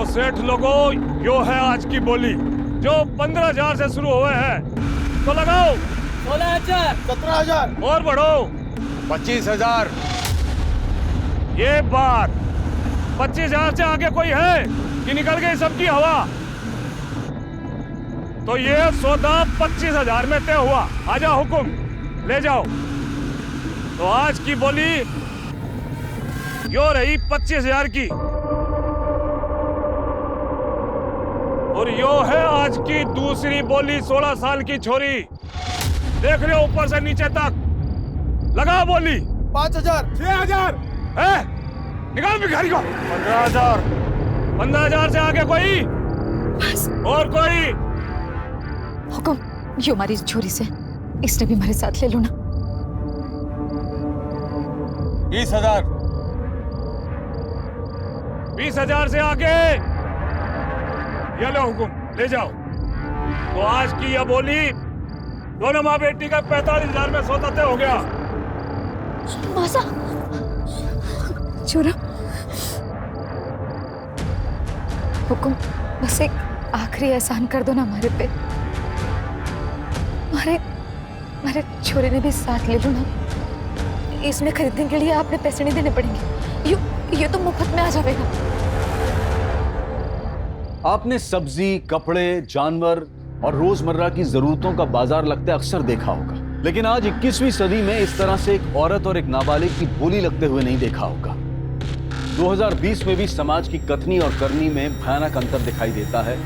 सेठ लोगों, यो है आज की बोली जो 15,000 से शुरू हुए हैं। तो लगाओ 16,000, 17,000 और बढ़ो 25,000। ये बात 25,000 से आगे कोई है कि निकल गई सबकी हवा? तो ये सौदा 25,000 में तय हुआ। आजा हुकुम, ले जाओ। तो आज की बोली यो रही 25,000 की, और यो है आज की दूसरी बोली 16 साल की छोरी। देख रहे हो ऊपर से नीचे तक, लगा बोली। 5,000 6,000 है, निकाल भिखारी को। 15,000 15,000 से आगे कोई? बस और कोई? हुकुम, ये हमारी छोरी से, इसने भी हमारे साथ ले लो ना। 20,000 20,000 से आगे? ये लो हुकुम, ले जाओ। तो आज की यह बोली दोनों माँ बेटी का 45,000 में सौदा तय हो गया। मासा छोरा, हुकुम बस एक आखिरी एहसान कर दो ना हमारे पे। हमारे छोरे ने भी साथ ले लो ना। इसमें खरीदने के लिए आपने पैसे नहीं देने पड़ेंगे। ये तो मुफ्त में आ जाएगा। आपने सब्जी, कपड़े, जानवर और रोजमर्रा की जरूरतों का बाजार लगते अक्सर देखा होगा, लेकिन आज 21वीं सदी में इस तरह से एक औरत और एक नाबालिग की बोली लगते हुए नहीं देखा होगा। 2020 में भी समाज की कथनी और करनी में भयानक अंतर दिखाई देता है,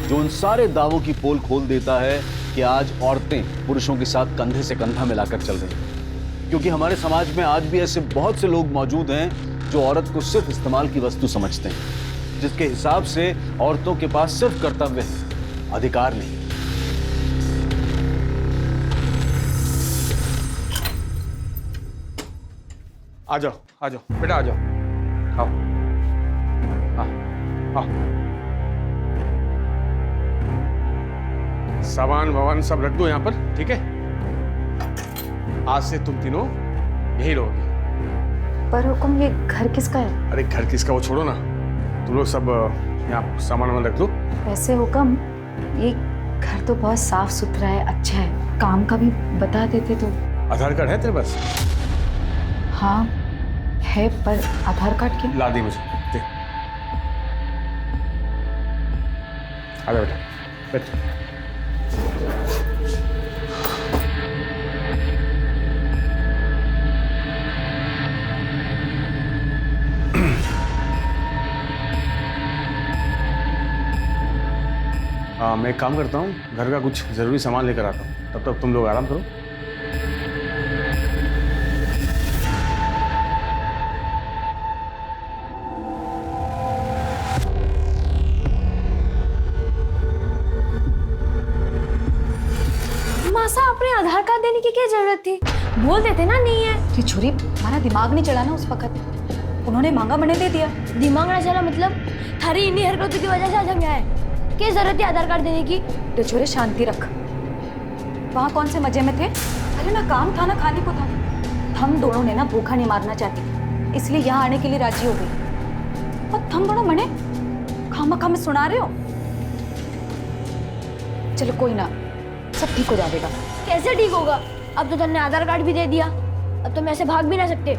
जो उन सारे दावों की पोल खोल देता है कि आज औरतें पुरुषों के साथ कंधे से कंधा मिलाकर चल रही हैं। क्योंकि हमारे समाज में आज भी ऐसे बहुत से लोग मौजूद हैं जो औरत को सिर्फ इस्तेमाल की वस्तु समझते हैं, जिसके हिसाब से औरतों के पास सिर्फ कर्तव्य है, अधिकार नहीं। आ जाओ बेटा, आ जाओ, आओ, आओ। सामान वामान सब रख दो यहाँ पर, ठीक है? आज से तुम तीनों यही रहोगे। पर हुकुम, ये घर किसका है? अरे घर किसका वो छोड़ो ना, तुम लोग सब यहाँ सामान वामान रख दो। वैसे हुकुम, ये घर तो बहुत साफ सुथरा है, अच्छा है। काम का भी बता देते तो। आधार कार्ड है तेरे पास? हाँ है, पर आधार कार्ड क्यों? ला दी मुझे, दे। आ जा बेटा, बैठ। मैं एक काम करता हूँ, घर का कुछ जरूरी सामान लेकर आता हूँ, तब तक तुम लोग आराम करो। मासा, आपने आधार कार्ड देने की क्या जरूरत थी? बोल देते ना नहीं है। ये छोरी, हमारा दिमाग नहीं चला ना उस वक्त, उन्होंने मांगा मैंने दे दिया। दिमाग ना चला मतलब? थारी इन्हीं हरकतों की वजह से आज हम यहाँ आए। क्या जरूरत है आधार कार्ड देने की? तो छोरे शांति रख। वहाँ कौन से मजे में थे? अरे ना काम था ना खाने को था। हम दोनों ने ना भूखा नहीं मारना चाहती, इसलिए यहाँ आने के लिए राजी हो गई। और तुम दोनों मने खामखा में सुना रहे हो। चलो कोई ना, सब ठीक हो जाएगा। कैसे ठीक होगा? अब तो तुमने आधार कार्ड भी दे दिया, अब तो मैं ऐसे भाग भी ना सकते।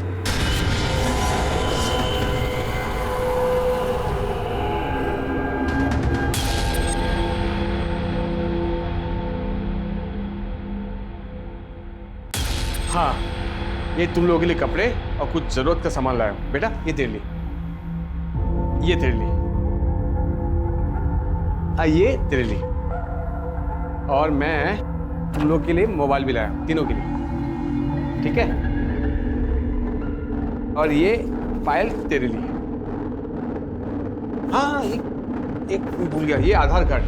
हाँ, ये तुम लोगों के लिए कपड़े और कुछ जरूरत का सामान लाया हूं। बेटा ये तेरे लिए, ये तेरे लिए, ये तेरे लिए, और मैं तुम लोग के लिए मोबाइल भी लाया हूं, तीनों के लिए, ठीक है? और ये फाइल तेरे लिए। हाँ, एक भूल गया, ये आधार कार्ड।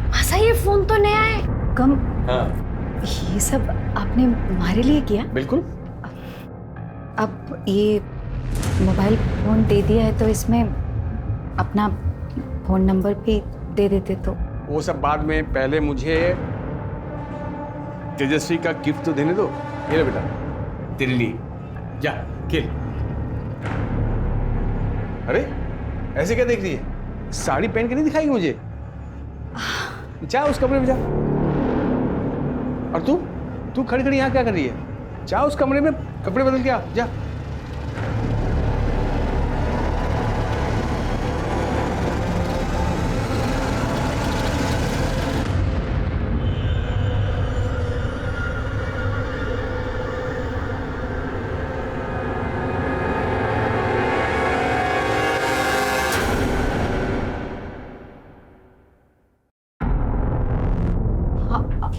मासा, ये फोन तो नया है। कम हाँ ये सब आपने हमारे लिए किया? बिल्कुल। अब ये मोबाइल फोन दे दिया है तो इसमें अपना फोन नंबर भी दे देते तो। वो सब बाद में, पहले मुझे तेजस्वी का गिफ्ट तो देने दो। ये लो बेटा, तेरे लिए, जा खेल। अरे ऐसे क्या देख रही है? साड़ी पहन के नहीं दिखाएगी मुझे? जा उस कमरे में जा। और तू खड़ी खड़ी यहाँ क्या कर रही है? जा उस कमरे में कपड़े बदल के आ, जा।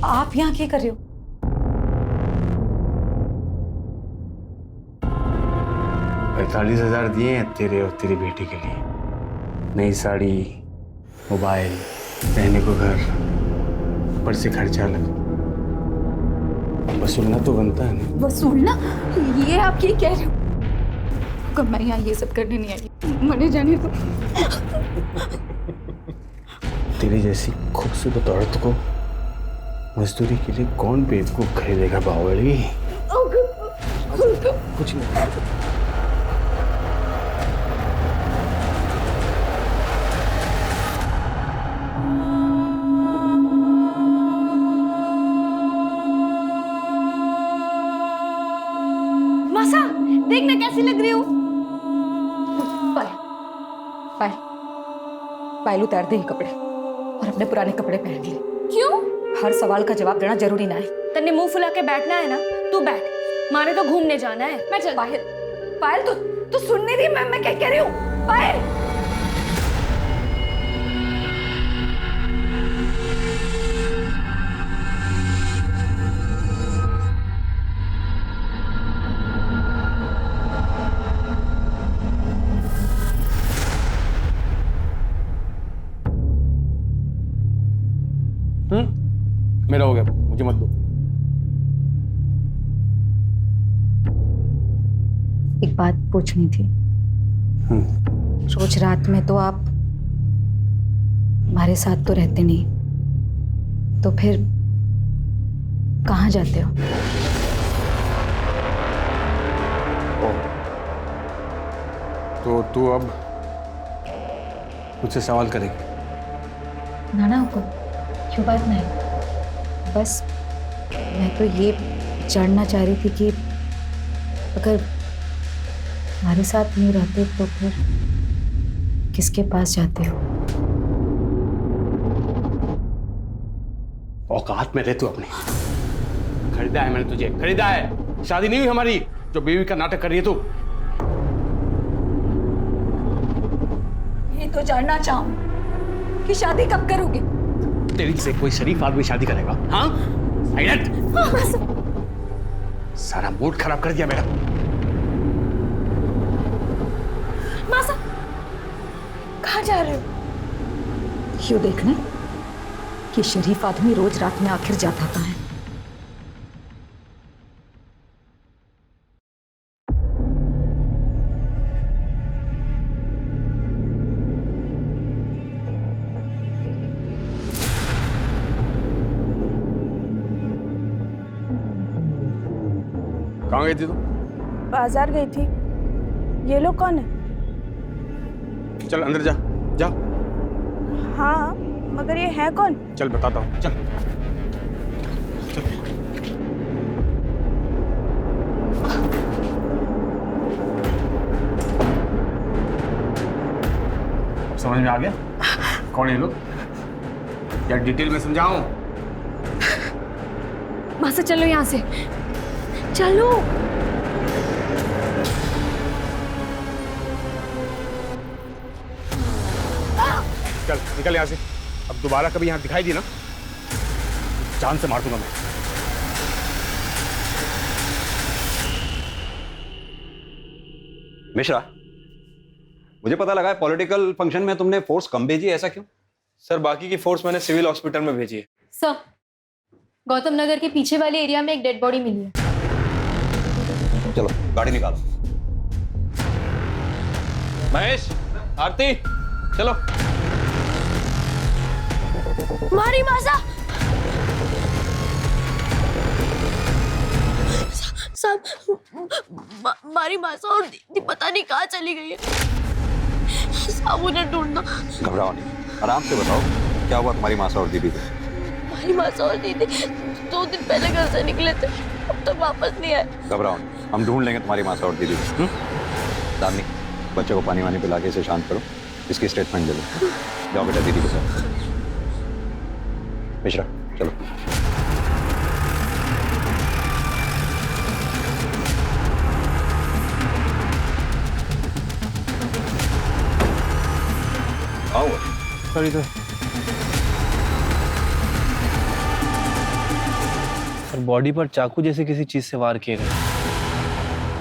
आप यहाँ क्या कर रहे हो? 45,000 दिए हैं तेरे और तेरी बेटी के लिए। नई साड़ी, मोबाइल, रहने को घर, ऊपर से खर्चा अलग। वसूलना तो बनता है ना। वसूलना? ये आप ये कह रहे हो? कब मैं यहाँ ये सब करने नहीं आई, मने जाने तो। तेरी जैसी खूबसूरत औरत को मजदूरी के लिए कौन बेवकूफ खरीदेगा बावली? कुछ नहीं। मासा, देखना कैसी लग रही हूँ। पायल उतार दे ये कपड़े और अपने पुराने कपड़े पहन ले। क्यों? हर सवाल का जवाब देना जरूरी ना है। तन्ने मुंह फुला के बैठना है ना, तू बैठ। मारे तो घूमने जाना है। मैं चल। पायल तू सुन नहीं रही मैं क्या कह रही हूँ? पायल मेरा हो गया, मुझे मत दो। एक बात पूछनी थी। रोज रात में तो आप हमारे साथ तो रहते नहीं, तो फिर कहाँ जाते हो? तो तू अब मुझसे सवाल करेगी? ना हुकुम, क्यों बात नहीं। बस मैं तो ये जानना चाह रही थी कि अगर हमारे साथ नहीं रहते तो फिर किसके पास जाते हो? औकात में रह तू अपने। खरीदा है मैंने तुझे, खरीदा है। शादी नहीं हुई हमारी जो बीवी का नाटक कर रही है तू। ये तो जानना चाहूं कि शादी कब करोगे? तेरी से कोई शरीफ आदमी शादी करेगा? हाँ? सारा मूड खराब कर दिया मेरा। मासा, कहाँ जा रहे हो? क्यों देखने कि शरीफ आदमी रोज रात में आखिर जाता कहाँ है? कहाँ गई थी तू? बाजार गई थी। ये लोग कौन है? चल अंदर जा, जा। हाँ, मगर ये है कौन? चल बताता हूँ, चल। चल। अब समझ में आ गया कौन है ये लोग? या डिटेल में समझाऊं? मासा चलो यहाँ से, चलो। चल निकल यहाँ से। अब दोबारा कभी यहाँ दिखाई दी ना, जान से मार दूंगा मैं। मिश्रा, मुझे पता लगा है पॉलिटिकल फंक्शन में तुमने फोर्स कम भेजी है, ऐसा क्यों? सर बाकी की फोर्स मैंने सिविल हॉस्पिटल में भेजी है। सर, गौतम नगर के पीछे वाले एरिया में एक डेड बॉडी मिली है। चलो गाड़ी निकालो। महेश, आरती, चलो। मारी मासा, सब मारी मासा और दीदी पता नहीं कहाँ चली गई है। साबू ने ढूंढना। घबराओ नहीं, आराम से बताओ क्या हुआ तुम्हारी मासा और दीदी को। हमारी मासा और दीदी 2 दिन पहले घर से निकले थे, अब तक वापस नहीं आए। घबराओ नहीं, हम ढूंढ लेंगे तुम्हारी मासा और दीदी को। दामिनी, बच्चे को पानी वानी पिला के इसे शांत करो, इसकी स्टेटमेंट दे दो। जाओ बेटा दीदी के साथ। मिश्रा चलो। आओ सर इधर। सर बॉडी पर चाकू जैसे किसी चीज से वार किए गए,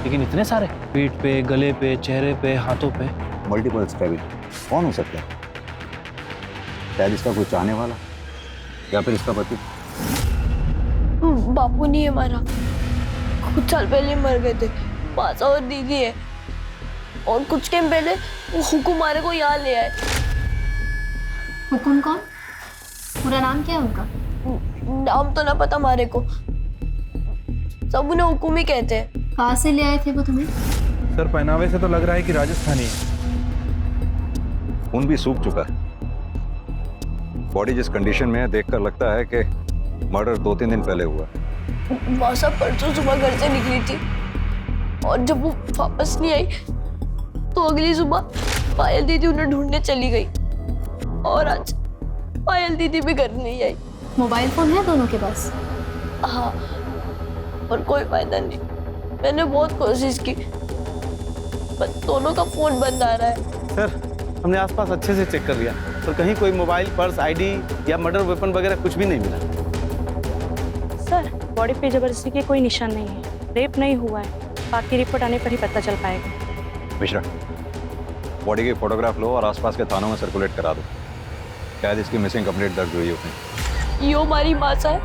लेकिन इतने सारे, पीठ पे, गले पे, चेहरे पे, हाथों पे। मल्टीपल स्टैबिंग कौन हो सकता है? शायद इसका कोई चाहने वाला या फिर इसका पति। बापू नहीं है हमारा, कुछ साल पहले मर गए थे। मासा और दीदी है, और कुछ टाइम पहले वो हुकुम हमारे को यहाँ ले आए। हुकुम कौन? पूरा नाम क्या है उनका? नाम तो ना पता हमारे को, सब उन्हें हुकुम ही कहते हैं। कहाँ से ले आए थे वो तुम्हें? सर पहनावे से तो लग रहा है कि राजस्थानी है। खून भी सूख चुका है, बॉडी जिस कंडीशन में है देखकर लगता है कि मर्डर 2-3 दिन पहले हुआ। मासा परसों सुबह घर से निकली थी, और जब वो वापस नहीं आई तो अगली सुबह पायल दीदी उन्हें ढूंढने चली गई, और आज पायल दीदी भी घर नहीं आई। मोबाइल फोन है दोनों के पास? हाँ, पर कोई फायदा नहीं। मैंने बहुत कोशिश की, पर दोनों का फोन बंद आ रहा है। सर हमने आसपास अच्छे से चेक कर लिया, तो कहीं कोई मोबाइल, पर्स, आईडी या मर्डर वेपन वगैरह कुछ भी नहीं मिला। सर बॉडी पे जबरदस्ती के कोई निशान नहीं है, रेप नहीं हुआ है, बाकी रिपोर्ट आने पर ही पता चल पाएगा। मिश्रा, बॉडी की फोटोग्राफ लो और आसपास के थानों में सर्कुलेट करा दो, शायद इसकी मिसिंग कंप्लेंट दर्ज हुई हो। यो हमारी मासा है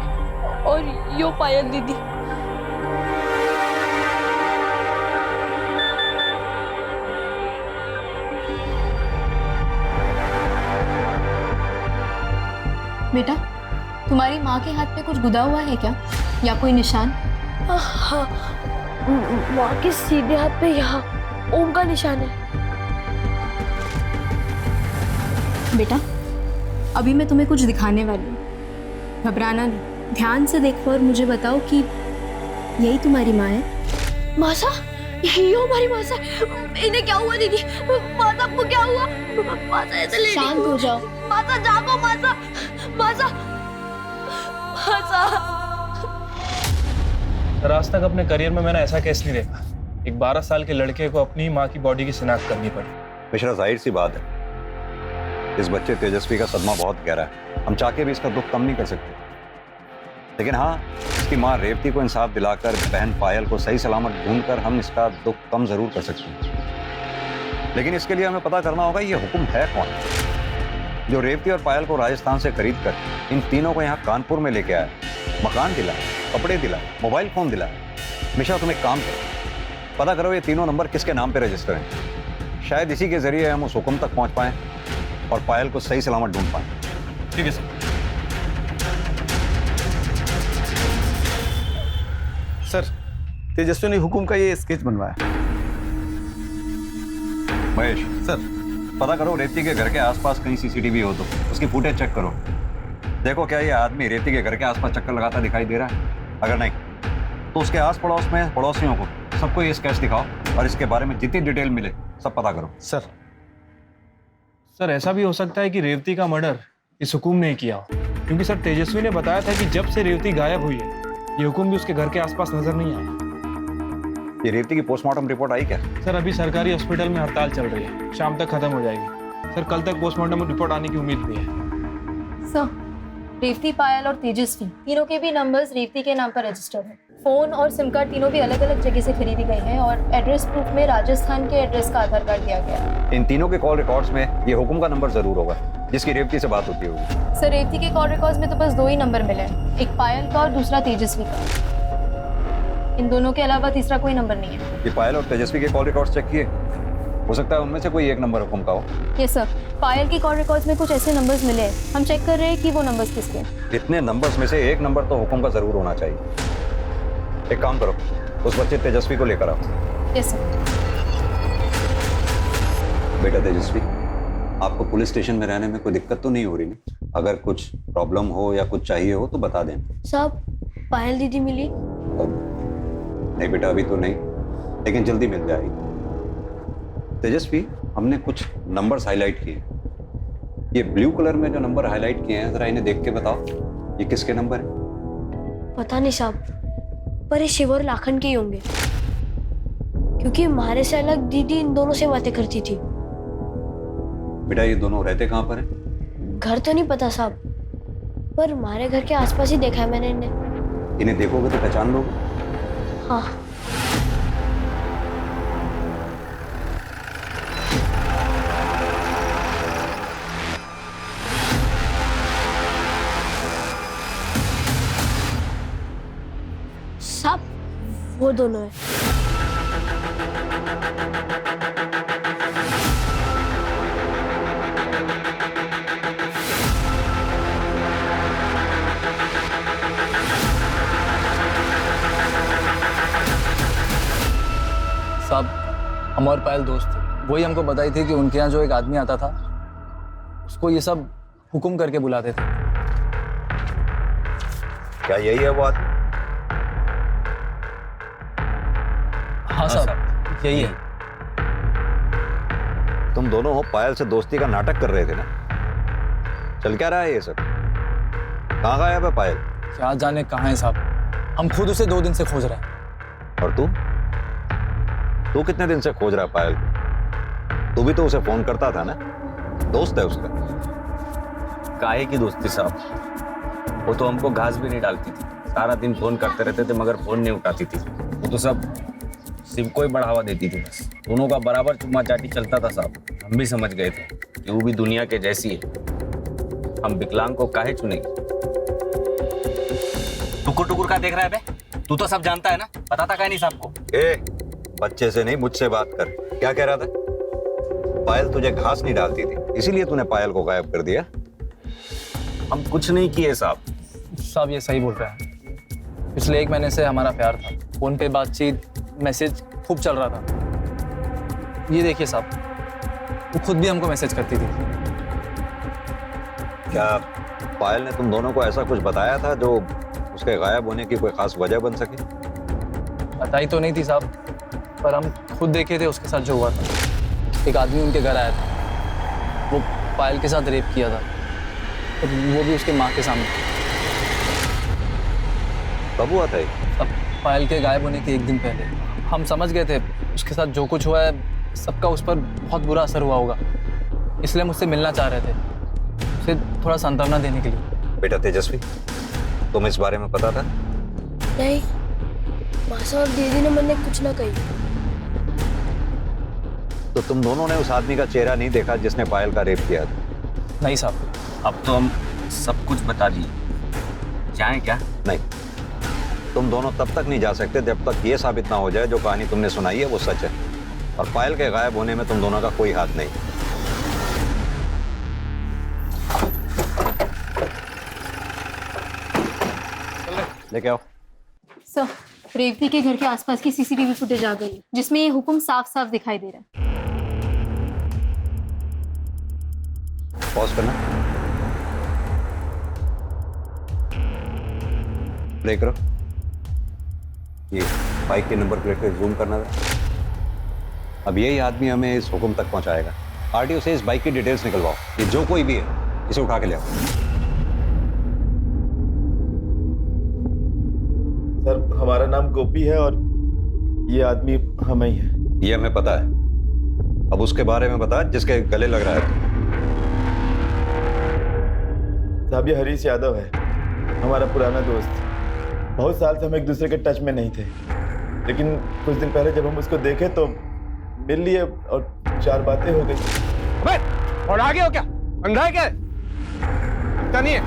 और यो पायल दीदी। बेटा, तुम्हारी माँ के हाथ पे कुछ गुदा हुआ है क्या, या कोई निशान? हाँ, माँ के सीधे हाथ पे यहाँ ओम का निशान है। बेटा, अभी मैं तुम्हें कुछ दिखाने वाली हूँ, घबराना नहीं, ध्यान से देखो और मुझे बताओ कि यही तुम्हारी माँ है? मासा, यो हमारी मासा। इन्हें क्या हुआ दीदी? मासा को क्या हुआ? मासा ऐसे लेटी। शांत हो जाओ। मासा जागो, मासा, मासा, मासा। सर आज तक अपने करियर में मैंने ऐसा केस नहीं देखा। एक 12 साल के लड़के को अपनी माँ की बॉडी की शिनाख्त करनी पड़ी। मिश्रा, जाहिर सी बात है, इस बच्चे तेजस्वी का सदमा बहुत गहरा है, हम चाह के भी इसका दुख कम नहीं कर सकते। लेकिन हाँ, इसकी माँ रेवती को इंसाफ दिलाकर बहन पायल को सही सलामत ढूंढकर हम इसका दुख कम जरूर कर सकते हैं। लेकिन इसके लिए हमें पता करना होगा ये हुक्म है कौन, जो रेवती और पायल को राजस्थान से खरीद कर इन तीनों को यहाँ कानपुर में लेके आया, मकान दिलाया, कपड़े दिलाए, मोबाइल फोन दिलाया। मिश्रा तुम एक काम करो, पता करो ये तीनों नंबर किसके नाम पे रजिस्टर हैं। शायद इसी के जरिए हम उस हुक्म तक पहुंच पाएं और पायल को सही सलामत ढूंढ पाएं। ठीक है सर। सर तेजस्वी ने हुकुम का ये स्केच बनवाया। महेश सर पता करो रेवती के घर के आसपास कहीं सीसीटीवी हो तो उसकी फुटेज चेक करो, देखो क्या ये आदमी रेवती के घर के आसपास चक्कर लगाता दिखाई दे रहा है। अगर नहीं तो उसके आस पड़ोस में पड़ोसियों को सबको ये स्केच दिखाओ और इसके बारे में जितनी डिटेल मिले सब पता करो। सर ऐसा भी हो सकता है कि रेवती का मर्डर इस हुकुम ने किया हो, क्योंकि सर तेजस्वी ने बताया था कि जब से रेवती गायब हुई है ये हुकुम भी उसके घर के आसपास नजर नहीं आया। ये रेवती की पोस्टमार्टम रिपोर्ट आई क्या? सर अभी सरकारी हॉस्पिटल में हड़ताल चल रही है, शाम तक खत्म हो जाएगी। सर कल तक पोस्टमार्टम रिपोर्ट आने की उम्मीद भी है। सर, रेवती, पायल और तेजस्वी तीनों के भी नंबर्स रेवती के नाम पर रजिस्टर्ड है। फोन और सिम कार्ड तीनों भी अलग अलग जगह से खरीदी गई हैं और एड्रेस प्रूफ में राजस्थान के एड्रेस का आधार कार्ड दिया गया है। इन तीनों के कॉल रिकॉर्ड्स में ये हुकुम का नंबर जरूर होगा जिसकी रेवती से बात होती होगी। सर रेवती के कॉल रिकॉर्ड्स में तो बस 2 ही नंबर मिले हैं, एक पायल का और दूसरा तेजस्वी का। इन दोनों के अलावा तीसरा कोई नंबर नहीं है। ये पायल और तेजस्वी के कॉल रिकॉर्ड्स चेक किए? हो सकता है उनमें से कोई एक नंबर हुकुम का हो। यस सर, पायल की कॉल रिकॉर्ड्स में कुछ ऐसे नंबर्स मिले हैं, हम चेक कर रहे हैं कि वो नंबर्स किसके हैं। इतने नंबर्स में से एक नंबर तो हुकुम का जरूर होना चाहिए। एक काम करो, उस बच्चे तेजस्वी को लेकर आओ। Yes sir. बेटा तेजस्वी, आपको पुलिस स्टेशन में रहने में कोई दिक्कत तो नहीं हो रही ना? अगर कुछ प्रॉब्लम हो या कुछ चाहिए हो तो बता देना। साहब पायल दीदी मिली? नहीं बेटा, अभी तो नहीं, लेकिन जल्दी मिल जाएगी। तेजस्वी, हमने कुछ नंबर्स हाईलाइट किए। ये ब्लू कलर में जो नंबर हाईलाइट किए हैं, जरा इन्हें देख के बताओ, ये किसके नंबर है? पता नहीं साहब, पर ये शिव और लाखन के ही होंगे, क्योंकि हमारे से अलग दीदी इन दोनों से बातें करती थी। बेटा ये दोनों रहते कहाँ पर हैं? घर तो नहीं पता साहब, पर हमारे घर के आसपास ही देखा है मैंने इन्हें। इन्हें देखोगे तो पहचान लोगे? हाँ। साहब वो दोनों है। साहब हम और पायल दोस्त थे, वही हमको बताई थी कि उनके यहाँ जो एक आदमी आता था उसको ये सब हुक्म करके बुलाते थे। क्या यही है वो आदमी? हाँ साहब यही है। तुम दोनों हो पायल से दोस्ती का नाटक कर रहे थे ना? चल क्या रहा है ये सब? कहाँ गायब है पायल? क्या जाने कहाँ है साहब, हम खुद उसे 2 दिन से खोज रहे हैं। और तू कितने दिन से खोज रहा है पायल को? तू भी तो उसे फोन करता था ना? दोस्त है उसका। काहे की दोस्ती साहब, वो तो हमको घास भी नहीं डालती थी, सारा दिन फोन करते रहते थे मगर फोन नहीं उठाती थी। वो तो सब शिव को ही बढ़ावा देती थी, बस दोनों का बराबर चुम्मा चाटी चलता था साहब। हम भी समझ गए थे कि वो भी दुनिया के जैसी है, हम विकलांग को काहे चुनेंगे। टुकुर टुकुर का देख रहा है बे? तू तो सब जानता है ना, पता था क्या नहीं साहब को? बच्चे से नहीं मुझसे बात कर। क्या कह रहा था? पायल तुझे घास नहीं डालती थी, इसीलिए तूने पायल को गायब कर दिया? हम कुछ नहीं किए साहब। साहब ये सही बोल रहे हैं, पिछले 1 महीने से हमारा प्यार था, फोन पे बातचीत, मैसेज खूब चल रहा था। ये देखिए साहब, वो खुद भी हमको मैसेज करती थी। क्या पायल ने तुम दोनों को ऐसा कुछ बताया था जो उसके गायब होने की कोई खास वजह बन सके? बताई तो नहीं थी साहब, पर हम खुद देखे थे उसके साथ जो हुआ था। एक आदमी उनके घर आया था, वो पायल के साथ रेप किया था, तो वो भी उसके माँ के सामने। कब हुआ था ये? अब पायल के गायब होने के 1 दिन पहले। हम समझ गए थे उसके साथ जो कुछ हुआ है सबका उस पर बहुत बुरा असर हुआ होगा, इसलिए मुझसे मिलना चाह रहे थे, उसे थोड़ा सांत्वना देने के लिए। बेटा तेजस्वी, तुम इस बारे में पता था? नहीं, मासा और दीदी ने मैंने कुछ ना कही। तो तुम दोनों ने उस आदमी का चेहरा नहीं देखा जिसने पायल का रेप किया था? नहीं साहब। अब तो हम सब कुछ बता दिए, जाएं क्या? नहीं, तुम दोनों तब तक नहीं जा सकते जब तक ये साबित ना हो जाए जो कहानी तुमने सुनाई है वो सच है, और पायल के गायब होने में तुम दोनों का कोई हाथ नहीं। लेके आओ। सर, रेवती के घर के आसपास की सीसीटीवी फुटेज आ गई, जिसमें ये हुक्म साफ साफ दिखाई दे रहा है। पॉज करना, प्ले करो। ये बाइक के नंबर प्लेट पे जूम करना था। अब यही आदमी हमें इस हुक्म तक पहुंचाएगा। आरटीओ से इस बाइक की डिटेल्स निकलवाओ, ये जो कोई भी है इसे उठा के ले आओ। सर हमारा नाम गोपी है और ये आदमी हमें ही है। ये हमें पता है, अब उसके बारे में बता जिसके गले लग रहा है। साहब ये हरीश यादव है, हमारा पुराना दोस्त। बहुत साल से हम एक दूसरे के टच में नहीं थे, लेकिन कुछ दिन पहले जब हम उसको देखे तो मिल लिए और 4 बातें हो गई। अबे और आगे हो क्या? अंधा है क्या? इतना नहीं है।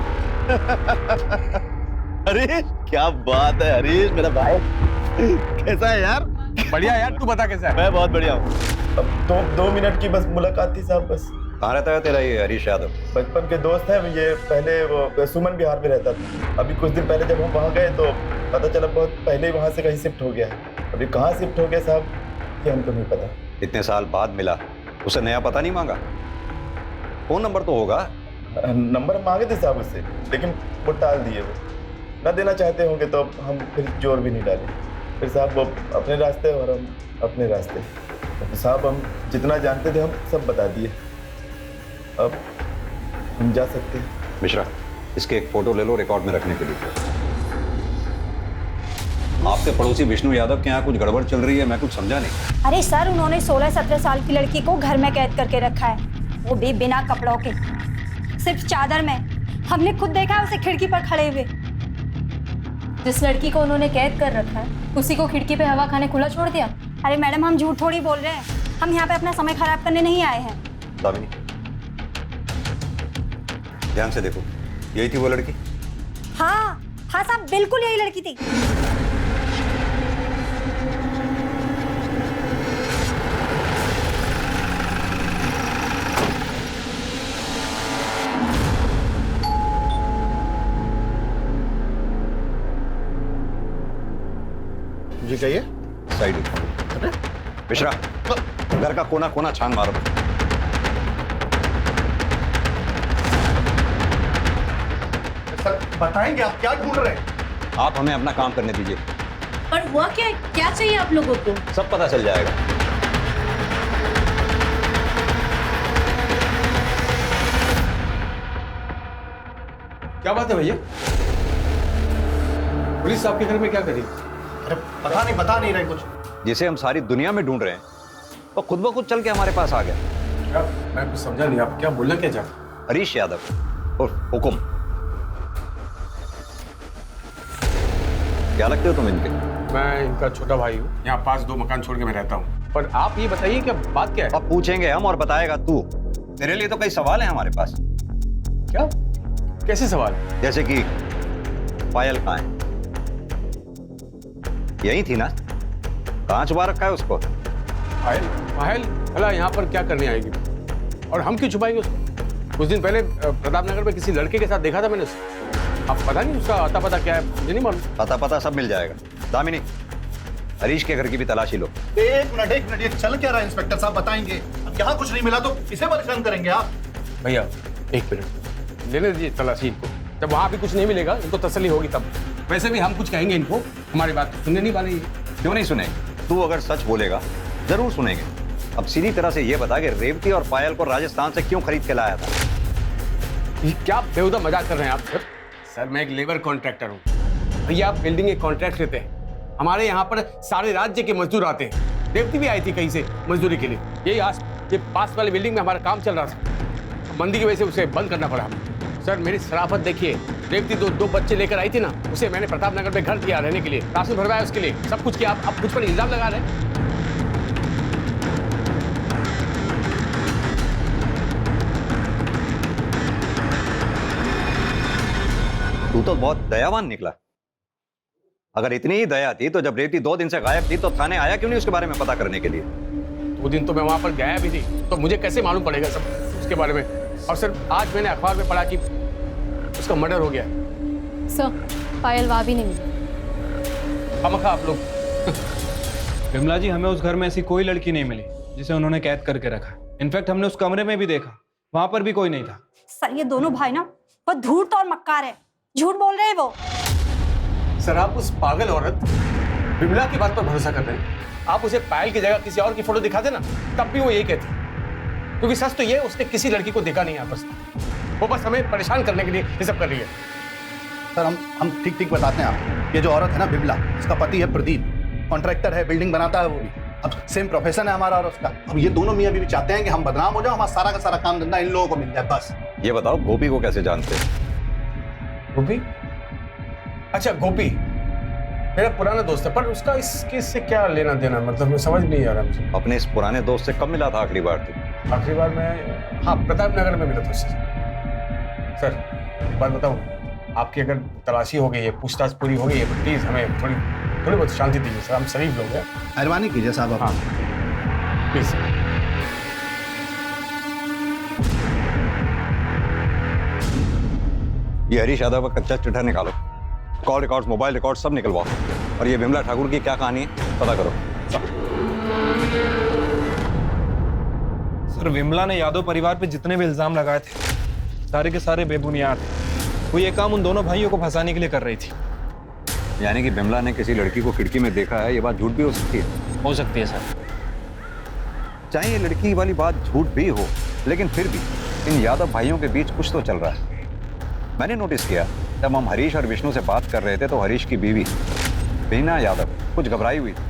हरीश क्या बात है हरीश मेरा भाई, कैसा है यार? बढ़िया यार, तू बता कैसा है? मैं बहुत बढ़िया हूँ। अब 2 मिनट की बस मुलाकात थी साहब, बस। कहाँ रहता है तेरा ये हरीश यादव? बचपन के दोस्त हैं ये। पहले वो सुमन विहार में रहता था, अभी कुछ दिन पहले जब हम वहाँ गए तो पता चला बहुत पहले ही वहाँ से कहीं शिफ्ट हो गया है। अभी कहाँ शिफ्ट हो गया साहब ये हमको नहीं पता। इतने साल बाद मिला उसे नया पता नहीं मांगा? फोन नंबर तो होगा। नंबर मांगे थे साहब उससे, लेकिन वो टाल दिए। वो ना देना चाहते होंगे तो हम फिर जोर भी नहीं डाले। फिर साहब वो अपने रास्ते और हम अपने रास्ते। तो साहब हम जितना जानते थे हम सब बता दिए। अब हम जा सकते हैं। मिश्रा, इसके एक फोटो ले लो रिकॉर्ड में रखने के लिए। आपके पड़ोसी विष्णु यादव के यहाँ कुछ गड़बड़ चल रही है, मैं कुछ समझा नहीं। अरे सर, उन्होंने 16-17 साल की लड़की को घर में कैद करके रखा है, वो भी बिना कपड़ों के, सिर्फ चादर में। हमने खुद देखा है उसे खिड़की पर खड़े हुए। जिस लड़की को उन्होंने कैद कर रखा है उसी को खिड़की पे हवा खाने खुला छोड़ दिया। अरे मैडम, हम झूठ थोड़ी बोल रहे हैं, हम यहाँ पे अपना समय खराब करने नहीं आए हैं। दामिनी, ध्यान से देखो, यही थी वो लड़की? हाँ हाँ साहब, बिल्कुल यही लड़की थी। जी कहिए। साइड मिश्रा, घर का कोना कोना छान मारो। सर बताएंगे आप क्या ढूंढ रहे हैं? आप हमें अपना काम करने दीजिए। पर हुआ क्या? क्या चाहिए आप लोगों को? सब पता चल जाएगा। क्या बात है भैया? पुलिस आपके घर में क्या करी? अरे बता नहीं रहे कुछ। जिसे हम सारी दुनिया में ढूंढ रहे हैं वो खुद ब खुद चल के हमारे पास आ गया। क्या? मैं कुछ समझा नहीं, आप क्या बोलना क्या चाहते? हरीश यादव और हुकुम। क्या लगते हो तुम इनके? मैं इनका छोटा भाई हूँ, यहाँ पास 2 मकान छोड़ के मैं रहता हूँ। पर आप ये बताइए कि बात क्या है? अब पूछेंगे हम और बताएगा तू। तेरे लिए तो कई सवाल हैं हमारे पास। क्या? कैसे सवाल? जैसे कि पायल कहाँ है? यही थी ना? कहाँ छुपा रखा है उसको? पायल? पायल भला यहाँ पर क्या करने आएगी? और हम क्यों छुपाएंगे उसको? कुछ दिन पहले प्रताप नगर में किसी लड़के के साथ देखा था मैंने उसको। अब पता नहीं उसका अता पता क्या है, मुझे नहीं मालूम। पता सब मिल जाएगा। दामिनी, हरीश के घर की भी तलाशी लो। एक मिनट, ये चल क्या रहा है इंस्पेक्टर साहब? बताएंगे। अब यहाँ कुछ नहीं मिला तो इसे परेशान करेंगे आप? भैया 1 मिनट लेने दीजिए तलाशी इनको। जब वहाँ भी कुछ नहीं मिलेगा इनको तसल्ली होगी तब। वैसे भी हम कुछ कहेंगे इनको, हमारी बात सुनने नहीं वाले। क्यों नहीं सुनेंगे? तू अगर सच बोलेगा जरूर सुनेंगे। अब सीधी तरह से ये बता कि रेवती और पायल को राजस्थान से क्यों खरीद के लाया था? ये क्या बेहुदा मजाक कर रहे हैं आप? सर मैं एक लेबर कॉन्ट्रैक्टर हूँ भैया। आप बिल्डिंग के कॉन्ट्रैक्ट लेते हैं, हमारे यहाँ पर सारे राज्य के मजदूर आते हैं। रेवती भी आई थी कहीं से मजदूरी के लिए। ये पास वाली बिल्डिंग में हमारा काम चल रहा था, मंदी की वजह से उसे बंद करना पड़ा। सर मेरी शराफत देखिए, रेवती दो बच्चे लेकर आई थी ना, उसे मैंने प्रताप नगर में घर दिया रहने के लिए, राशन भरवाया उसके लिए, सब कुछ किया। आप मुझ पर इल्जाम लगा रहे हैं। तू तो बहुत दयावान निकला। अगर इतनी ही दया थी तो जब रेवती 2 दिन से गायब थी तो थाने आया क्यों नहीं उसके बारे में पता करने के लिए? 2 दिन तो मैं वहां पर गया भी थी, तो मुझे कैसे मालूम पड़ेगा सब उसके बारे में? और सर आज मैंने अखबार में पढ़ा कि उसका मर्डर हो गया। सर पायल वहाँ भी नहीं मिली। खामखा आप लोग। विमला जी, हमें उस घर में ऐसी कोई लड़की नहीं मिली जिसे उन्होंने कैद करके रखा। इनफैक्ट हमने उस कमरे में भी देखा, वहां पर भी कोई नहीं था। सर ये दोनों भाई ना बहुत धूर्त और मक्कार है, झूठ बोल रहे हैं वो। सर आप उस पागल औरत विमला की बात पर भरोसा कर रहे हैं? आप उसे पायल की जगह किसी और की फोटो दिखा देना, तब भी वो यही कहती। क्योंकि सच तो ये उसने किसी लड़की को देखा नहीं आपस में। वो बस हमें परेशान करने के लिए ये सब कर रही है। सर हम ठीक बताते हैं आप। ये जो औरत है ना विमला, उसका पति है प्रदीप, कॉन्ट्रैक्टर है, बिल्डिंग बनाता है वो भी। अब सेम प्रोफेशन है हमारा और उसका। अब ये दोनों मियां बीवी चाहते हैं कि हम बदनाम हो जाओ, हमारा सारा का सारा काम धंधा इन लोगों को मिल जाए बस। ये बताओ गोपी को कैसे जानते? गोपी? अच्छा गोपी मेरा पुराना दोस्त है, पर उसका इस केस से क्या लेना देना, मतलब मैं समझ नहीं आ रहा मुझे। अपने इस पुराने दोस्त से कब मिला था आखिरी बार तू? आखिरी बार मैं प्रताप नगर में मिला था उससे। सर एक बात बताऊं, आपकी अगर तलाशी हो गई है, पूछताछ पूरी हो गई है, तो प्लीज हमें थोड़ी बहुत शांति दीजिए सर। हम शरीफ लोग हैं। मेहरबानी कीजिए साहब आप। हाँ प्लीज। ये हरीश यादव का कच्चा चिट्ठा निकालो, कॉल रिकॉर्ड्स, मोबाइल रिकॉर्ड्स सब निकलवाओ, और ये विमला ठाकुर की क्या कहानी है पता करो। सर विमला ने यादव परिवार पे जितने भी इल्जाम लगाए थे सारे के सारे बेबुनियाद थे। वो ये काम उन दोनों भाइयों को फंसाने के लिए कर रही थी। यानी कि बिमला ने किसी लड़की को खिड़की में देखा है, ये बात झूठ भी हो सकती है? हो सकती है सर। चाहे ये लड़की वाली बात झूठ भी हो, लेकिन फिर भी इन यादव भाइयों के बीच कुछ तो चल रहा है। मैंने नोटिस किया जब हम हरीश और विष्णु से बात कर रहे थे तो हरीश की बीवी बीना यादव कुछ घबराई हुई थी।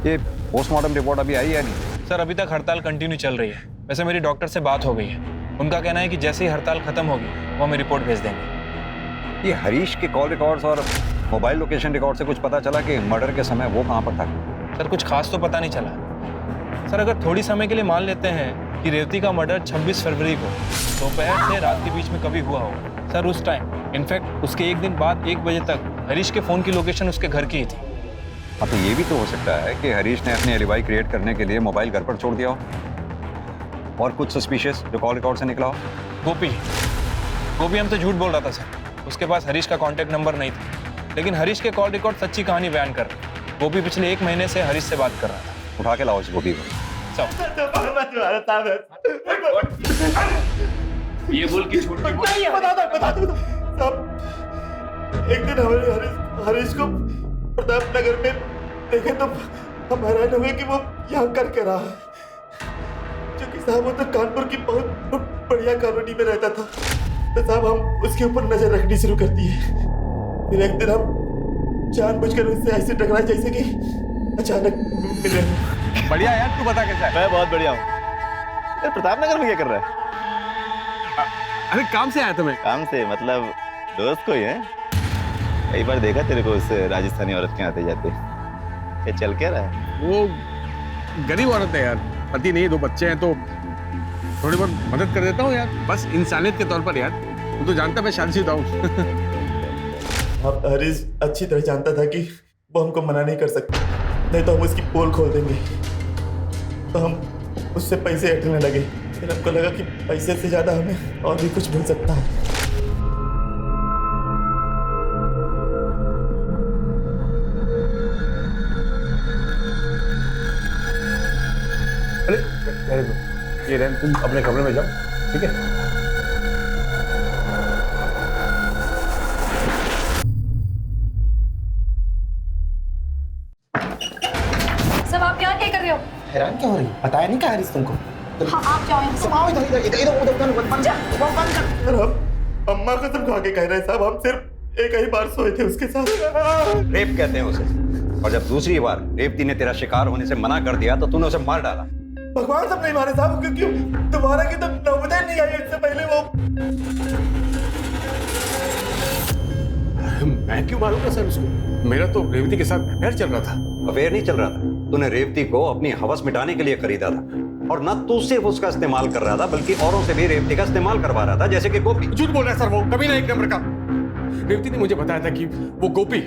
ये पोस्टमार्टम रिपोर्ट अभी आई है नहीं? सर अभी तक हड़ताल कंटिन्यू चल रही है। वैसे मेरी डॉक्टर से बात हो गई है, उनका कहना है कि जैसे ही हड़ताल खत्म होगी वो हमें रिपोर्ट भेज देंगे। ये हरीश के कॉल रिकॉर्ड्स और मोबाइल लोकेशन रिकॉर्ड से कुछ पता चला कि मर्डर के समय वो कहाँ पर था? सर कुछ खास तो पता नहीं चला। सर अगर थोड़ी समय के लिए मान लेते हैं कि रेवती का मर्डर 26 फरवरी को दोपहर से रात के बीच में कभी हुआ होगा सर, उस टाइम इनफैक्ट उसके एक दिन बाद 1 बजे तक हरीश के फ़ोन की लोकेशन उसके घर की ही थी। हाँ, तो ये भी तो हो सकता है कि हरीश ने अपनी एलिबाई क्रिएट करने के लिए मोबाइल घर पर छोड़ दिया हो और कुछ सस्पिशियस जो कॉल रिकॉर्ड से निकला हो। गोपी हम तो झूठ बोल रहा था सर, उसके पास हरीश का कॉन्टैक्ट नंबर नहीं था, लेकिन हरीश के कॉल रिकॉर्ड सच्ची कहानी बयान कर रहे। गोपी पिछले 1 महीने से हरीश से बात कर रहा था। उठा के लाओ इस गोपी को। ये बोल के छोड़ के बता दो साहब, एक दिन हमारे हरीश को प्रताप नगर में देखे तो हम हैरान हुए कि वो यहाँ कर के रहा है, क्योंकि साहब वो तो कानपुर की बहुत बढ़िया कॉलोनी में रहता था। तो साहब हम उसके ऊपर नजर रखनी शुरू कर दी है। फिर एक दिन हम जानबूझकर उससे ऐसे टकराए जैसे कि अचानक मिले। बढ़िया यार, तू बता कैसा है? मैं बहुत बढ़िया हूँ। प्रताप नगर में क्या कर रहा है? अरे काम से आया था मैं। काम से मतलब दोस्त को ही है? कई बार देखा तेरे को उस राजस्थानी औरत के आते जाते। ये चल क्या रहा है? वो गरीब औरत है यार, पति नहीं, 2 बच्चे हैं, तो थोड़ी बहुत मदद कर देता हूँ यार, बस इंसानियत के तौर पर यार। तू तो जानता मैं शादीशुदा हूँ। अब हरीश अच्छी तरह जानता था कि वो हमको मना नहीं कर सकता, नहीं तो हम उसकी पोल खोल देंगे। तो हम उससे पैसे हटने लगे। फिर हमको लगा कि पैसे से ज्यादा हमें और भी कुछ मिल सकता है। अरे ये रहन, तुम अपने कमरे में जाओ, ठीक है? सब आप यहाँ क्या कर रहे हो? हैरान क्यों हो रही? बताया नहीं क्या हरीश तुमको? हाँ आप जाओ यहाँ से। तुम आओ इधर इधर इधर इधर उधर बंद कर। हम अम्मा कसम खा के कह रहे हैं साहब, हम सिर्फ एक ही बार सोए थे उसके साथ। रेप कहते हैं उसे, और जब दूसरी बार रेवती ने तेरा शिकार होने से मना कर दिया तो तूने उसे मार डाला। भगवान सब नहीं मारे साहब, क्योंकि तुम्हारा की तो नौबत नहीं आई इससे पहले। वो मैं क्यों मारूंगा सर उसको? मेरा तो रेवती के साथ अफेयर चल रहा था। अफेयर नहीं चल रहा था, तूने रेवती को अपनी हवस मिटाने के लिए खरीदा था, और न तू सिर्फ उसका इस्तेमाल कर रहा था बल्कि औरों से भी रेवती का इस्तेमाल करवा रहा था, जैसे कि गोपी। झूठ बोल रहा है सर, वो कभी ना एक नंबर का। रेवती ने मुझे बताया था कि वो गोपी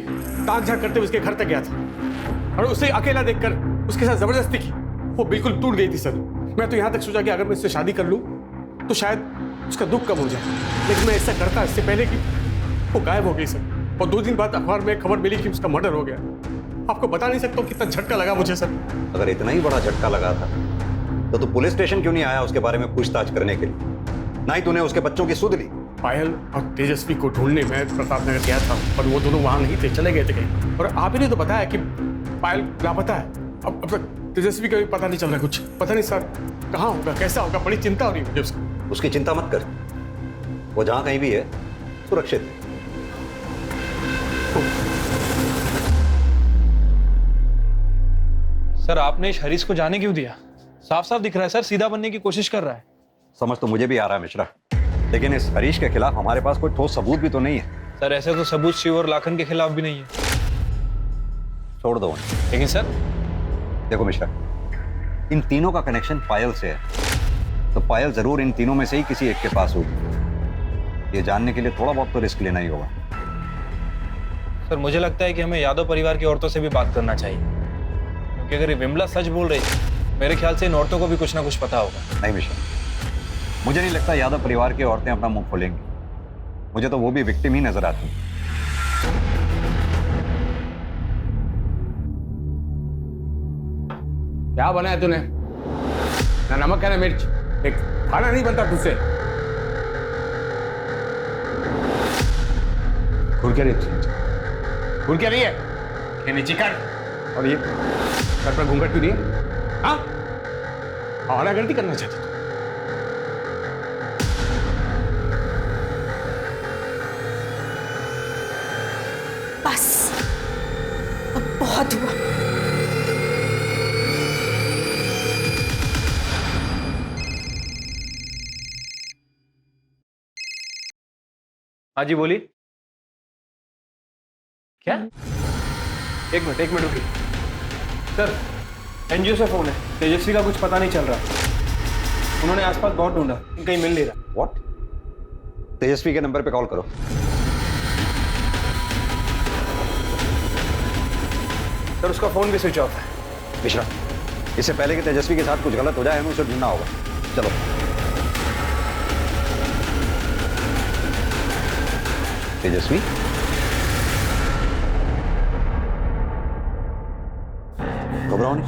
ताक झाक करते हुए उसके घर तक गया था और उसे अकेला देखकर उसके साथ जबरदस्ती की। वो बिल्कुल टूट गई थी सर। मैं तो यहाँ तक सोचा कि अगर मैं इससे शादी कर लूँ तो शायद उसका दुख कम हो जाए, लेकिन मैं ऐसा करता इससे पहले कि वो गायब हो गई सर। और 2 दिन बाद अखबार में खबर मिली कि उसका मर्डर हो गया। आपको बता नहीं सकता कितना झटका लगा मुझे सर। अगर इतना ही बड़ा झटका लगा था तो तू पुलिस स्टेशन क्यों नहीं आया उसके बारे में पूछताछ करने के लिए? ना ही तूने उसके बच्चों की सुध ली। पायल और तेजस्वी को ढूंढने में प्रताप नगर गया था, पर वो दोनों वहां नहीं थे, चले गए थे कहीं। और आप ही ने तो बताया कि पायल लापता है। अब तक तेजस्वी का भी पता नहीं चल रहा कुछ। पता नहीं सर कहाँ होगा, कैसा होगा, बड़ी चिंता हो रही है मुझे उसकी। उसकी चिंता मत कर, वो जहां कहीं भी है सुरक्षित है। सर आपने इस हरीश को जाने क्यों दिया? साफ साफ दिख रहा है सर सीधा बनने की कोशिश कर रहा है। समझ तो मुझे भी आ रहा है मिश्रा, लेकिन इस हरीश के खिलाफ हमारे पास कोई ठोस सबूत भी तो नहीं है। सर ऐसे तो सबूत शिव और लाखन के खिलाफ भी नहीं है। छोड़ दो उन्हें। लेकिन सर देखो मिश्रा, इन तीनों का कनेक्शन पायल से है, तो पायल जरूर इन तीनों में से ही किसी एक के पास होगी। ये जानने के लिए थोड़ा बहुत तो रिस्क लेना ही होगा। सर मुझे लगता है कि हमें यादव परिवार की औरतों से भी बात करना चाहिए, क्योंकि अगर ये विमला सच बोल रही है मेरे ख्याल से इन औरतों को भी कुछ ना कुछ पता होगा। नहीं मिश्रा, मुझे नहीं लगता यादव परिवार की औरतें अपना मुंह खोलेंगी। मुझे तो वो भी विक्टिम ही नजर आती है। क्या बनाया तूने? ना नमक है ना मिर्च, एक खाना नहीं बनता तुझसे। घूर क्या रही है? घूर क्या रही है? ये नीचे कर। और ये सर पर घूंघट क्यों नहीं है? हाँ, और गलती करना चाहती तू? बस अब बहुत हुआ। हाँ जी बोलिए। क्या? एक मिनट रुकिए। सर एनजीओ से फोन है, तेजस्वी का कुछ पता नहीं चल रहा। उन्होंने आसपास बहुत ढूंढा, कहीं मिल नहीं रहा। व्हाट? तेजस्वी के नंबर पे कॉल करो। सर उसका फोन भी स्विच ऑफ है। मिश्रा, इससे पहले कि तेजस्वी के साथ कुछ गलत हो जाए हमें उसे ढूंढना होगा। चलो। तेजस्वी, घबराओ नहीं,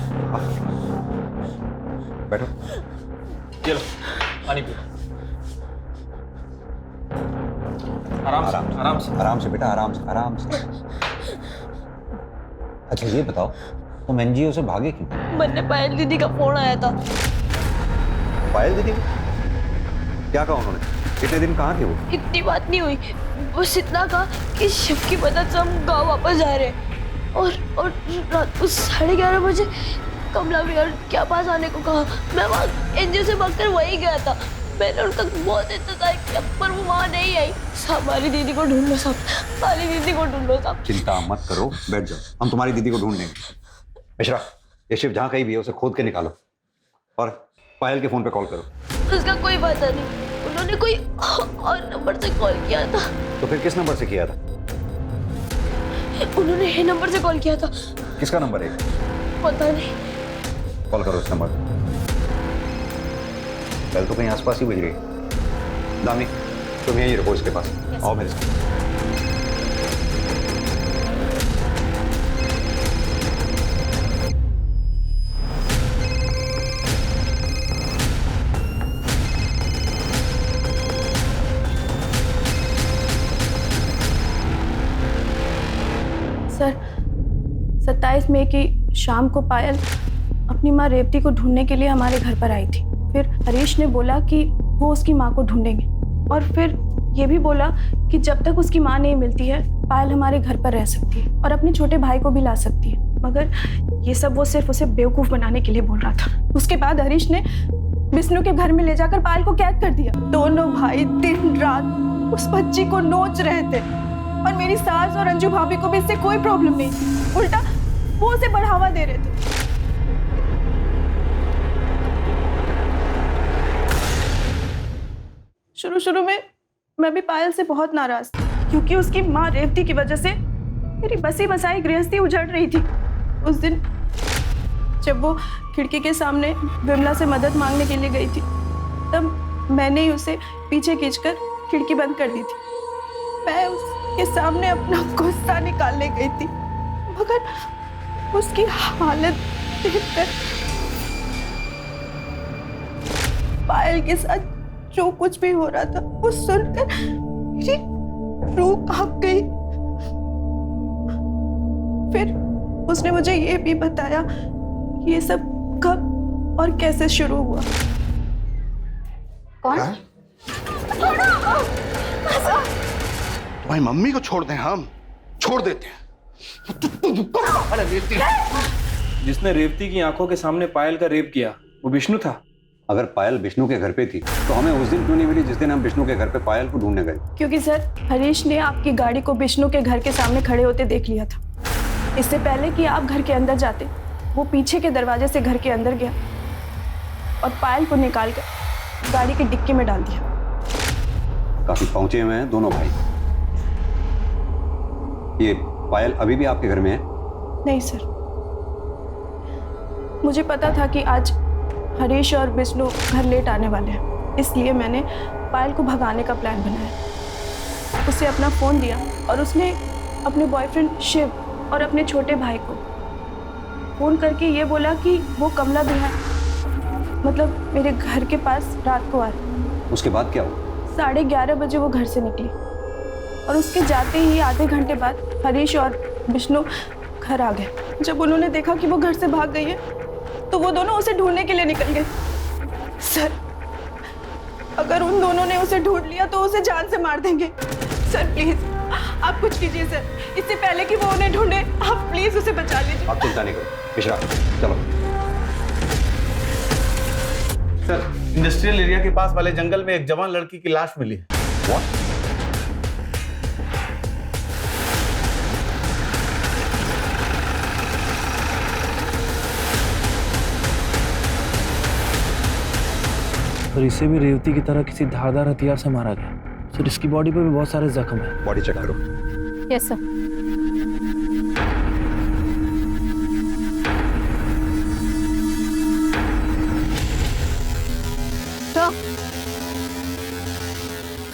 बैठो। चलो पानी पियो। आराम से बेटा, आराम से। अच्छा ये बताओ, तुम एनजीओ से भागे क्यों? मैंने पायल दीदी का फोन आया था। पायल दीदी? क्या कहा उन्होंने? कितने दिन कहाँ थे वो? इतनी बात नहीं हुई, बस इतना कहा कि शिव की मदद से हम गाँव वापस जा रहे हैं। और रात को 11:30 बजे कमला विहार के पास आने को कहा। मैं वहाँ एनजीओ से भागकर वहीं गया था। मैंने उनका बहुत इंतजार किया पर वो वहाँ नहीं आई। हमारी दीदी को ढूंढ लो सब, हमारी दीदी को ढूंढ लो सब। चिंता मत करो, बैठ जाओ, हम तुम्हारी दीदी को ढूंढ लेंगे। मिश्रा, ये शिव जहाँ कहीं भी है उसे खोद के निकालो और पायल के फोन पे कॉल करो। उसका कोई पता नहीं, उन्होंने कोई और नंबर से कॉल किया था। तो फिर किस नंबर से किया था? उन्होंने ये नंबर से कॉल किया था। किसका नंबर है? पता नहीं। कॉल करो उस नंबर। कल तो कहीं आसपास ही बज रही। दामी, तुम यहीं रखो इसके पास। आओ मेरे साथ। सर 27 मई की शाम को पायल अपनी माँ रेवती को ढूंढने के लिए हमारे घर पर आई थी। फिर हरीश ने बोला कि वो उसकी माँ को ढूंढेंगे और फिर ये भी बोला कि जब तक उसकी माँ नहीं मिलती है पायल हमारे घर पर रह सकती है और अपने छोटे भाई को भी ला सकती है। मगर ये सब वो सिर्फ उसे बेवकूफ़ बनाने के लिए बोल रहा था। उसके बाद हरीश ने विष्णु के घर में ले जाकर पायल को कैद कर दिया। दोनों भाई दिन रात उस बच्ची को नोच रहे थे और मेरी सास और अंजू भाभी को भी इससे कोई प्रॉब्लम नहीं थी। उल्टा वो उसे बढ़ावा दे रहे थे। शुरू में मैं भी पायल से बहुत नाराज थी क्योंकि उसकी माँ रेवती की वजह से मेरी बसी बसाई गृहस्थी उजड़ रही थी। उस दिन जब वो खिड़की के सामने विमला से मदद मांगने के लिए गई थी तब मैंने ही उसे पीछे खींचकर खिड़की बंद कर दी थी। मैं उसके सामने अपना गुस्सा निकालने गई थी मगर उसकी हालत देखकर पायल के साथ जो कुछ भी हो रहा था वो सुनकर मेरी रूह कांप गई। फिर उसने मुझे ये भी बताया कि ये सब कब और कैसे शुरू हुआ। कौन? तुम्हारी मम्मी को छोड़ दें, हम छोड़ देते हैं। जिसने रेवती की आंखों के सामने पायल का रेप किया वो विष्णु था। अगर पायल विष्णु के घर पे थी तो हमें उस दिन क्यों नहीं मिली जिस दिन हम विष्णु के घर पे पायल को ढूंढने गए? क्योंकि सर हरीश ने आपकी गाड़ी को विष्णु के घर के सामने खड़े होते देख लिया था। इससे पहले कि आप घर के अंदर जाते वो पीछे के दरवाजे से घर के अंदर गया और पायल को निकालकर गाड़ी की डिक्की में डाल दिया। काफी पहुंचे हुए हैं दोनों भाई। ये पायल अभी भी आपके घर में है? नहीं सर, मुझे पता था कि आज हरीश और विष्णु घर लेट आने वाले हैं, इसलिए मैंने पायल को भगाने का प्लान बनाया। उसे अपना फ़ोन दिया और उसने अपने बॉयफ्रेंड शिव और अपने छोटे भाई को फ़ोन करके ये बोला कि वो कमला विहार मतलब मेरे घर के पास रात को आ रहे। उसके बाद क्या हुआ? 11:30 बजे वो घर से निकली और उसके जाते ही आधे घंटे बाद हरीश और विष्णु घर आ गए। जब उन्होंने देखा कि वो घर से भाग गई है तो वो दोनों उसे ढूंढने के लिए निकल गए। सर, अगर उन दोनों ने उसे ढूंढ लिया तो उसे जान से मार देंगे। सर प्लीज आप कुछ कीजिए सर, इससे पहले कि वो उन्हें ढूंढे आप प्लीज उसे बचा लीजिए। आप चिंता नहीं करो मिश्रा, चलो। सर, इंडस्ट्रियल एरिया के पास वाले जंगल में एक जवान लड़की की लाश मिली है। What? और इसे भी रेवती की तरह किसी धारदार हथियार से मारा गया। सर इसकी बॉडी पे भी बहुत सारे जख्म है। बॉडी चेक करो। Yes sir.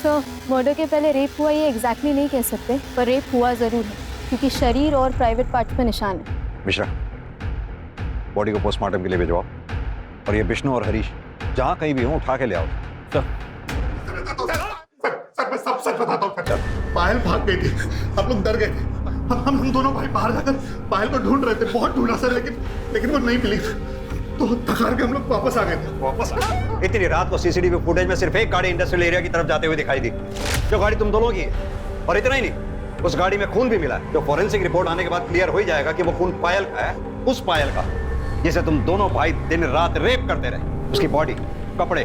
सर मर्डर के पहले रेप हुआ ये एग्जैक्टली नहीं कह सकते, पर रेप हुआ जरूर है क्योंकि शरीर और प्राइवेट पार्ट पे निशान है। मिश्रा, बॉडी को पोस्टमार्टम के लिए भिजवाओ और ये विष्णु और हरीश जहां कहीं भी हो उठा के ले आओ। सर मैं सब सच बताता हूँ। पायल भाग गई थी, हम लोग डर गए थे। हम दोनों भाई बाहर जाकर पायल को ढूंढ रहे थे, बहुत ढूंढा सर, लेकिन वो नहीं मिली। तो थकार के हम लोग वापस आ गए थे। वापस आ गए? इतनी रात को सीसीटीवी फुटेज में सिर्फ एक गाड़ी इंडस्ट्रियल एरिया की तरफ जाते हुए दिखाई दी, जो गाड़ी तुम दोनों की है। और इतना ही नहीं, उस गाड़ी में खून भी मिला है, जो फॉरेंसिक रिपोर्ट आने के बाद क्लियर हो ही जाएगा कि वो खून पायल का है, उस पायल का जिसे तुम दोनों भाई दिन रात रेप करते रहे। उसकी बॉडी, कपड़े,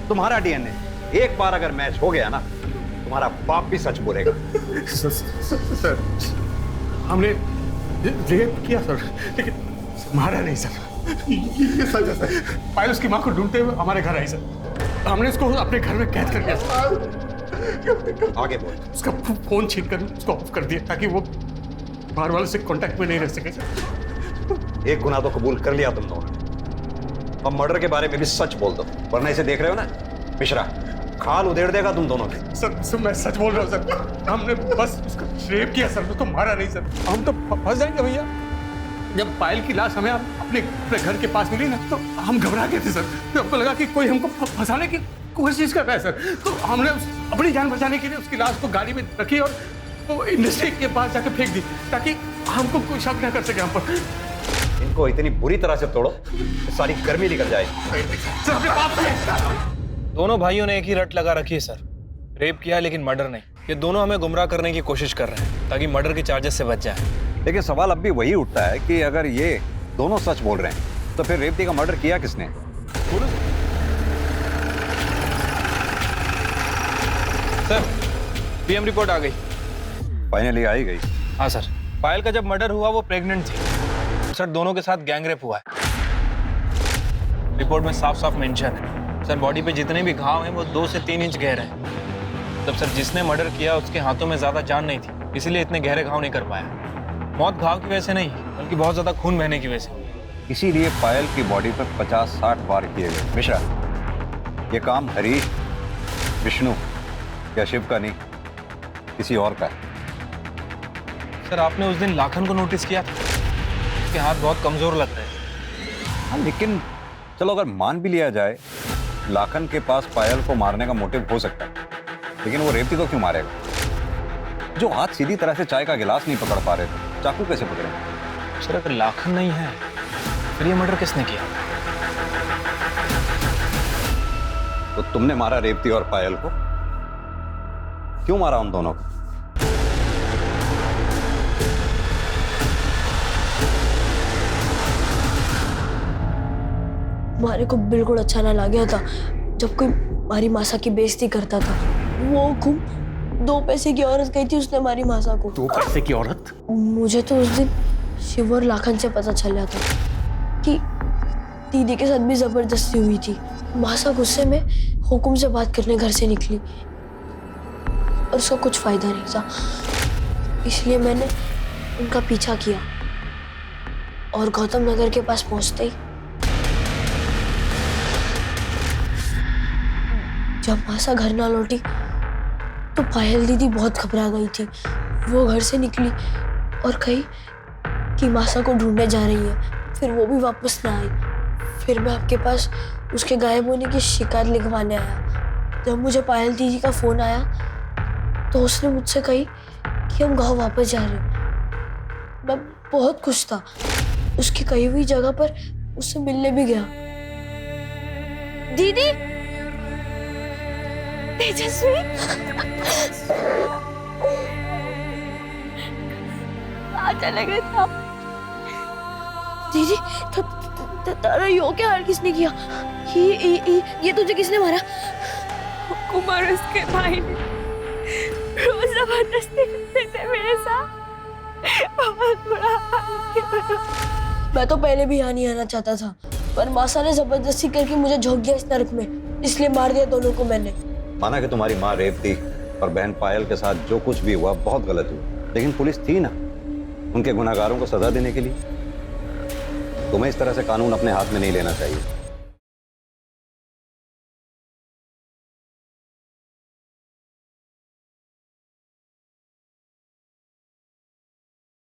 तुम्हारा डीएनए एक बार अगर मैच हो गया ना, तुम्हारा बाप भी सच बोलेगा। सर हमने रेप किया सर, लेकिन मारा नहीं सर। ये सच है सर। पायल उसकी माँ को ढूंढते हुए हमारे घर आई सर। हमने उसको अपने घर में कैद कर लिया सर। आगे बोल। उसका फोन छीन कर उसको ऑफ कर दिया ताकि वो बाहर वालों से कांटेक्ट में नहीं रह सके सर। एक गुनाह तो कबूल कर लिया तुम दोनों ने, अब मर्डर के बारे में भी सच बोल दो, वरना इसे देख रहे हो ना मिश्रा, खाल उधेड़ देगा तुम दोनों के। सर मैं सच बोल रहा हूँ सर। हमने बस उसको रेप किया सर, उसको मारा नहीं सर। हम तो फंस जाएंगे भैया। जब पायल की लाश हमें अपने घर के पास मिली ना, तो हम घबरा गए थे सर। तो हमको लगा कि कोई हमको फंसाने की कोशिश कर रहा है सर। तो हमने अपनी जान बचाने के लिए उसकी लाश को गाड़ी में रखी और वो इंडस्ट्री के पास जाकर फेंक दी, ताकि हमको कोई शक न कर सके हम पर। इनको इतनी बुरी तरह से तोड़ो कि सारी गर्मी निकल जाए। दोनों भाइयों ने एक ही रट लगा रखी है सर, रेप किया लेकिन मर्डर नहीं। ये दोनों हमें गुमराह करने की कोशिश कर रहे हैं ताकि मर्डर के चार्जेस से बच जाए। लेकिन सवाल अब भी वही उठता है कि अगर ये दोनों सच बोल रहे हैं तो फिर रेवती का मर्डर किया किसने? सर पीएम रिपोर्ट आ गई। फाइनली आई गई? हाँ सर, पायल का जब मर्डर हुआ वो प्रेग्नेंट थी सर। दोनों के साथ गैंग रेप हुआ है। रिपोर्ट में साफ साफ मेंशन है सर, बॉडी पे जितने भी घाव हैं वो 2 से 3 इंच गहरे हैं। तब सर जिसने मर्डर किया उसके हाथों में ज्यादा जान नहीं थी, इसीलिए इतने गहरे घाव नहीं कर पाया। मौत घाव की वजह से नहीं, बल्कि बहुत ज्यादा खून बहने की वजह से। इसीलिए पायल की बॉडी पर 50-60 वार किए गए। मिश्रा, ये काम हरीश, विष्णु या शिव का नहीं, किसी और का है। सर आपने उस दिन लाखन को नोटिस किया था, उसके हाथ बहुत कमजोर लग रहे हैं। हाँ, लेकिन चलो अगर मान भी लिया जाए लाखन के पास पायल को मारने का मोटिव हो सकता है, लेकिन वो रेवती को क्यों मारेगा? जो हाथ सीधी तरह से चाय का गिलास नहीं पकड़ पा रहे थे, चाकू कैसे पकड़े? सर अगर लाखन नहीं है फिर ये मर्डर किसने किया? तो तुमने मारा रेवती और पायल को? क्यों मारा उन दोनों को? हमारे को बिल्कुल अच्छा ना लगा था जब कोई हमारी मासा की बेइज्जती करता था। वो खूब 2 पैसे की औरत कही थी उसने हमारी मासा को। 2 पैसे की औरत? मुझे तो उस दिन शिव और लाखन से पता चल गया था कि दीदी के साथ भी जबरदस्ती हुई थी। मासा गुस्से में हुकुम से बात करने घर से निकली और उसका कुछ फायदा नहीं था, इसलिए मैंने उनका पीछा किया और गौतम नगर के पास पहुंचते ही जब मासा घर ना लौटी तो पायल दीदी बहुत घबरा गई थी। वो घर से निकली और कही कि मासा को ढूंढने जा रही है, फिर वो भी वापस ना आई। फिर मैं आपके पास उसके गायब होने की शिकायत लिखवाने आया। जब मुझे पायल दीदी का फोन आया तो उसने मुझसे कही कि हम गाँव वापस जा रहे हैं। मैं बहुत खुश था। उसकी कही हुई जगह पर उससे मिलने भी गया। दीदी, तेजस्वी, कहाँ चले गए थे आप? दीदी, तारा यो क्या हाल किसने किया? ये तुझे किसने मारा? कुमार उसके भाई ने रोज जबरदस्ती करते थे मेरे साथ। बहुत बुरा हाल किया। मैं तो पहले भी यहाँ नहीं आना चाहता था, पर मासा ने जबरदस्ती करके मुझे झोंक दिया इस नरक में, इसलिए मार दिया दोनों को मैंने। माना कि तुम्हारी माँ रेवती और बहन पायल के साथ जो कुछ भी हुआ बहुत गलत हुआ, लेकिन पुलिस थी ना उनके गुनाहगारों को सजा देने के लिए। तुम्हें इस तरह से कानून अपने हाथ में नहीं लेना चाहिए।